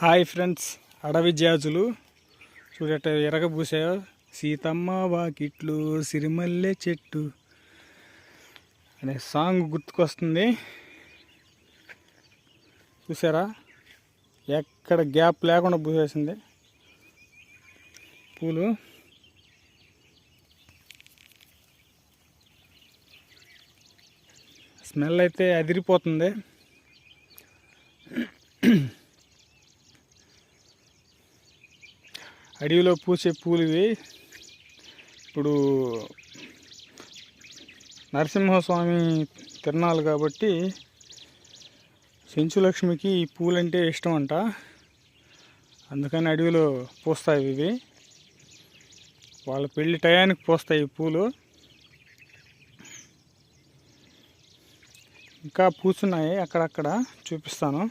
Hi friends, అడవి జాజులు చూడట ఎరగబూసాయో. సీతమ్మ వాకిట్లు సిరిమల్లె చెట్టు అనే సాంగ్ గుర్తుకొస్తుంది. చూసారా, ఎక్కడ గ్యాప్ లేకుండా పూసేసింది పూలు. స్మెల్ అయితే అదిరిపోతుంది. అడవిలో పూసే పూలు ఇవి. ఇప్పుడు నరసింహస్వామి తిరణాలు కాబట్టి చెంచులక్ష్మికి ఈ పూలంటే ఇష్టం అంట. అందుకని అడవిలో పూస్తాయి ఇవి. వాళ్ళ పెళ్లి టయానికి పూస్తాయి ఈ పూలు. ఇంకా పూస్తున్నాయి, అక్కడక్కడ చూపిస్తాను.